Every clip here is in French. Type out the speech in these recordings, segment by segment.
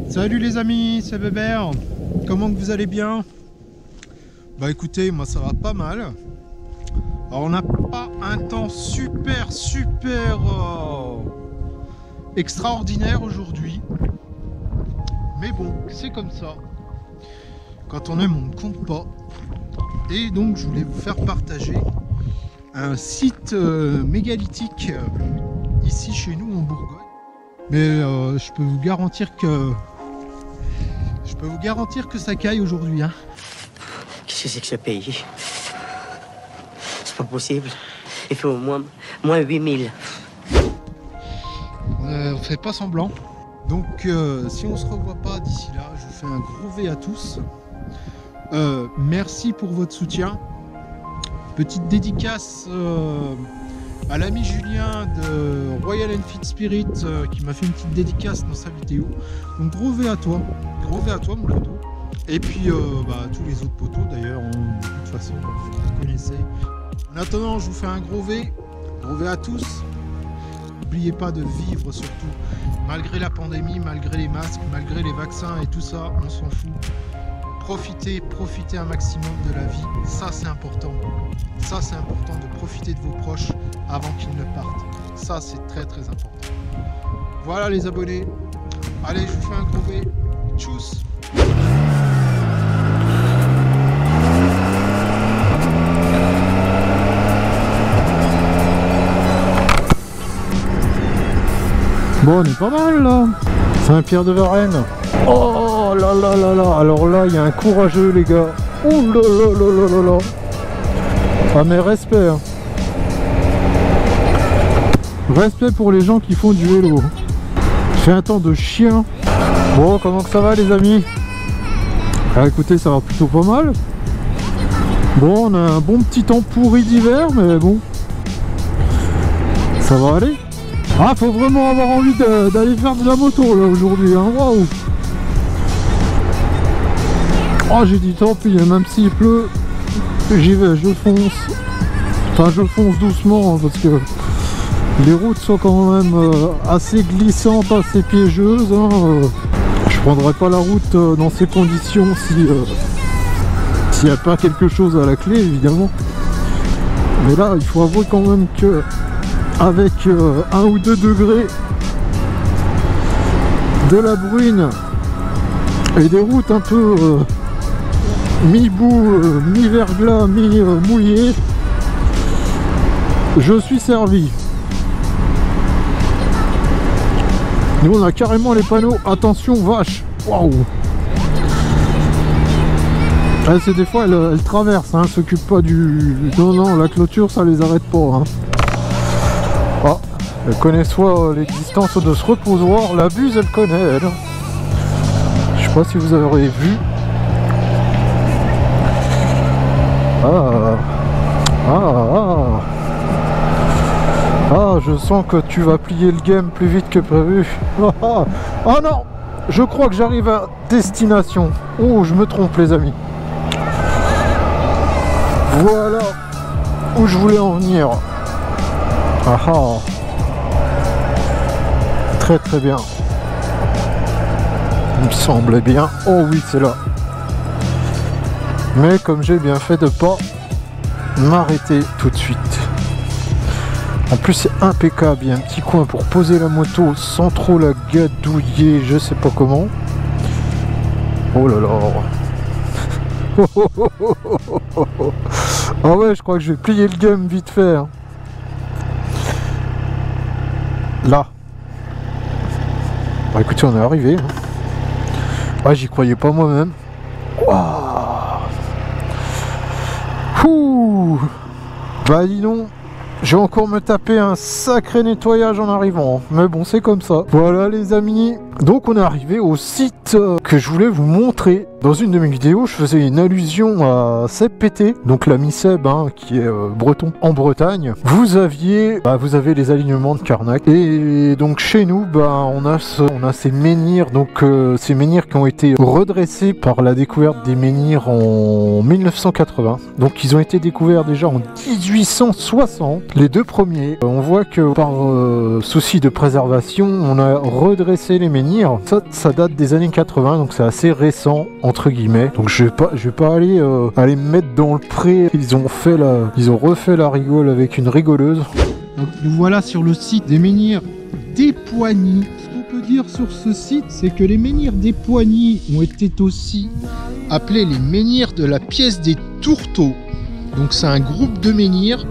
Salut les amis, c'est Bébert. Comment que vous allez bien? Bah écoutez, moi ça va pas mal. Alors on n'a pas un temps super extraordinaire aujourd'hui. Mais bon, c'est comme ça. Quand on aime, on ne compte pas. Et donc je voulais vous faire partager un site mégalithique ici chez nous en Bourgogne. Mais je peux vous garantir que ça caille aujourd'hui. Hein. Qu'est-ce que c'est que ce pays? C'est pas possible. Il fait au moins 8000. On fait pas semblant. Donc si on se revoit pas d'ici là, je vous fais un gros V à tous. Merci pour votre soutien. Petite dédicace à l'ami Julien de Royal Enfield Spirit qui m'a fait une petite dédicace dans sa vidéo. Donc gros V à toi mon poteau. Et puis tous les autres poteaux d'ailleurs, de toute façon vous connaissez. En attendant, je vous fais un gros V à tous. N'oubliez pas de vivre surtout, malgré la pandémie, malgré les masques, malgré les vaccins et tout ça, on s'en fout. Profitez un maximum de la vie, ça c'est important. Ça c'est important de profiter de vos proches avant qu'ils ne partent. Ça c'est très important. Voilà les abonnés. Allez, je vous fais un gros V. Tchuss. Bon, on est pas mal là. Saint-Pierre de Varennes. Oh là là là là. Alors là, il y a un courageux les gars. Oh là là là là là là. Ah mais respect. Hein. Respect pour les gens qui font du vélo. Fait un temps de chien. Bon, comment que ça va les amis? Ah, écoutez, ça va plutôt pas mal. Bon, on a un bon petit temps pourri d'hiver, mais bon. Ça va aller. Ah, faut vraiment avoir envie d'aller faire de la moto là aujourd'hui, hein. Waouh. Oh, j'ai dit tant pis, même s'il pleut, j'y vais, je fonce. Enfin, je fonce doucement, hein, parce que les routes sont quand même assez glissantes, assez piégeuses. Hein, je prendrai pas la route dans ces conditions s'il n'y a pas quelque chose à la clé, évidemment. Mais là, il faut avouer quand même que avec 1 ou 2 degrés, de la bruine et des routes un peu mi-boue, mi-verglas, mi-mouillé, je suis servi. Nous on a carrément les panneaux attention vache. Waouh. C'est des fois elle traverse, hein, s'occupe pas du... Non, la clôture ça les arrête pas. Hein. Ah, elle connaît soit l'existence de ce reposoir, la buse elle connaît elle. Je sais pas si vous avez vu. Ah, je sens que tu vas plier le game plus vite que prévu. Ah non, je crois que j'arrive à destination. Oh, je me trompe les amis. Voilà où je voulais en venir. Très très bien. Il me semblait bien. Oh oui, c'est là. Mais comme j'ai bien fait de pas m'arrêter tout de suite. En plus c'est impeccable, il y a un petit coin pour poser la moto sans trop la gadouiller, je sais pas comment. Oh là là. Ah ouais, je crois que je vais plier le game vite fait. Hein. Là. Bah écoutez, on est arrivé. Hein. Ah, j'y croyais pas moi-même. Ouh. Bah dis donc. Je vais encore me taper un sacré nettoyage en arrivant, mais bon c'est comme ça. Voilà les amis, donc on est arrivé au site que je voulais vous montrer. Dans une de mes vidéos, je faisais une allusion à Seb Pété, donc l'ami Seb, hein, qui est breton en Bretagne. Vous avez les alignements de Carnac, et donc chez nous, on a ces menhirs, donc ces menhirs qui ont été redressés par la découverte des menhirs en 1980. Donc ils ont été découverts déjà en 1860. Les deux premiers, on voit que par souci de préservation, on a redressé les menhirs menhirs, ça date des années 80, donc c'est assez récent entre guillemets. Donc je vais pas aller me mettre dans le pré. Ils ont refait la rigole avec une rigoleuse. Donc nous voilà sur le site des menhirs des Poigny. Ce qu'on peut dire sur ce site, c'est que les menhirs des Poigny ont été aussi appelés les menhirs de la pièce des Tourteaux. Donc c'est un groupe de menhirs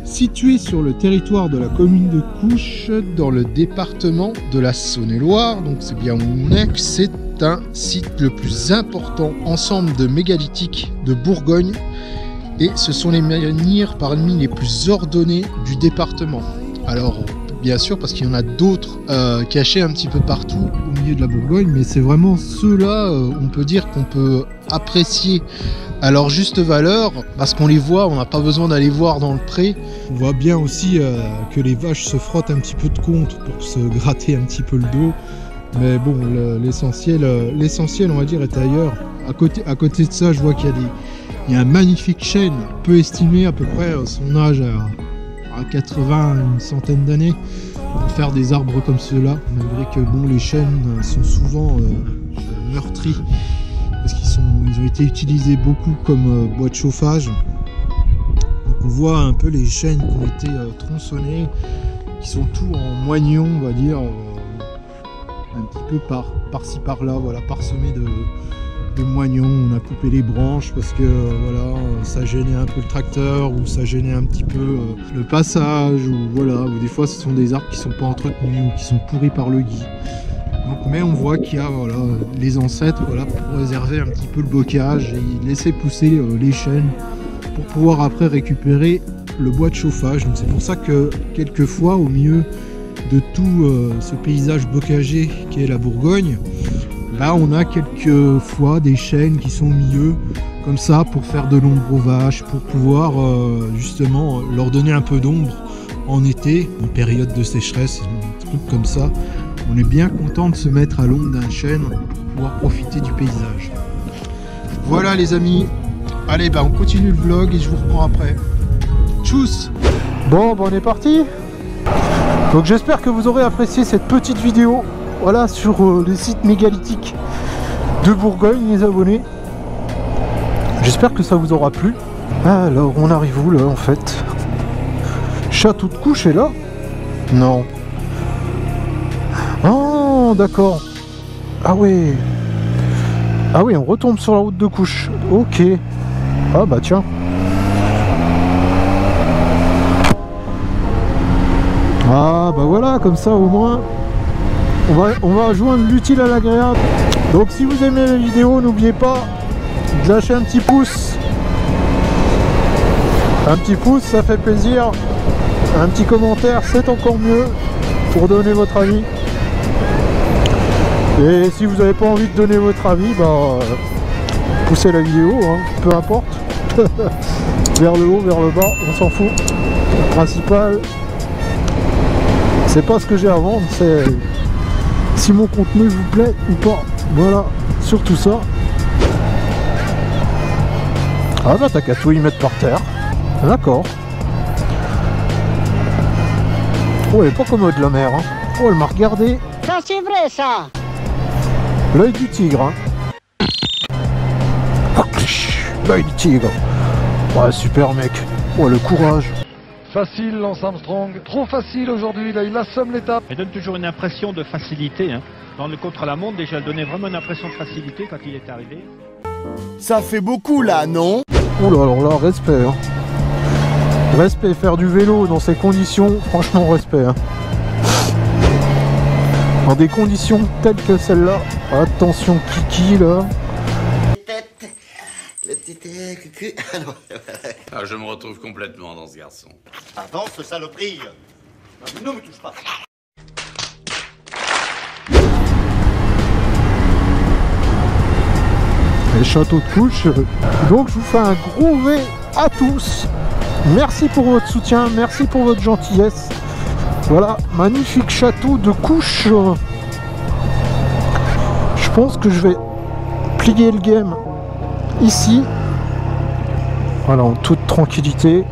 situé sur le territoire de la commune de Couches, dans le département de la Saône-et-Loire. Donc c'est bien où on est. C'est un site le plus important ensemble de mégalithiques de Bourgogne. Et ce sont les menhirs parmi les plus ordonnés du département. Alors, bien sûr, parce qu'il y en a d'autres cachés un petit peu partout au milieu de la Bourgogne, mais c'est vraiment ceux-là, on peut dire qu'on peut apprécier à leur juste valeur, parce qu'on les voit, on n'a pas besoin d'aller voir dans le pré. On voit bien aussi que les vaches se frottent un petit peu de contre pour se gratter un petit peu le dos. Mais bon, l'essentiel, on va dire, est ailleurs. À côté de ça, je vois qu'il y a un magnifique chêne, on peut estimer à peu près son âge à 80, une centaine d'années, pour faire des arbres comme ceux-là, malgré que bon, les chênes sont souvent meurtris, parce qu'ils ont été utilisés beaucoup comme bois de chauffage. Donc on voit un peu les chênes qui ont été tronçonnés, qui sont tous en moignon, on va dire, un petit peu par-ci par-là, voilà, parsemés de moignons. On a coupé les branches parce que voilà, ça gênait un peu le tracteur, ou ça gênait un petit peu le passage, ou voilà, ou des fois ce sont des arbres qui sont pas entretenus ou qui sont pourris par le gui. Donc, mais on voit qu'il y a voilà, les ancêtres voilà, pour préserver un petit peu le bocage et laisser pousser les chênes pour pouvoir après récupérer le bois de chauffage. Donc c'est pour ça que quelquefois au milieu de tout ce paysage bocager qui est la Bourgogne, là on a quelquefois des chênes qui sont au milieu comme ça pour faire de l'ombre aux vaches, pour pouvoir justement leur donner un peu d'ombre en été, en période de sécheresse, un truc comme ça. On est bien content de se mettre à l'ombre d'un chêne pour pouvoir profiter du paysage. Voilà les amis, allez on continue le vlog et je vous reprends après. Tchuss. Bon, on est parti. Donc j'espère que vous aurez apprécié cette petite vidéo, voilà, sur les sites mégalithiques de Bourgogne, les abonnés. J'espère que ça vous aura plu. Alors on arrive où là en fait? Château de Couches est là? Non. Oh d'accord. Ah oui. Ah oui, on retombe sur la route de Couches. Ok. Ah bah tiens. Ah bah voilà, comme ça au moins on va joindre l'utile à l'agréable. Donc si vous aimez la vidéo, n'oubliez pas de lâcher un petit pouce. Un petit pouce, ça fait plaisir. Un petit commentaire, c'est encore mieux pour donner votre avis. Et si vous n'avez pas envie de donner votre avis, bah poussez la vidéo, hein, peu importe. Vers le haut, vers le bas, on s'en fout. Le principal, c'est pas ce que j'ai à vendre, c'est si mon contenu vous plaît ou pas. Voilà, surtout ça. Ah bah t'as qu'à tout y mettre par terre. D'accord. Oh, elle est pas commode la mer, hein. Oh, elle m'a regardé. Ça c'est vrai ça. L'œil du tigre, hein. L'œil du tigre. Ouais, super mec. Oh, le courage. Facile Lance Armstrong, trop facile aujourd'hui, là il assomme l'étape. Elle donne toujours une impression de facilité. Hein. Dans le contre-la-montre, déjà, elle donnait vraiment une impression de facilité quand il est arrivé. Ça fait beaucoup là, non? Oh là, alors là, respect. Hein. Respect, faire du vélo dans ces conditions, franchement respect. Hein. Dans des conditions telles que celle-là. Attention Kiki là. Ah, je me retrouve complètement dans ce garçon. Avance, saloperie. Ne me touche pas. Les châteaux de Couches. Donc je vous fais un gros V à tous. Merci pour votre soutien, merci pour votre gentillesse. Voilà, magnifique château de Couches. Je pense que je vais plier le game ici. Voilà, en toute tranquillité.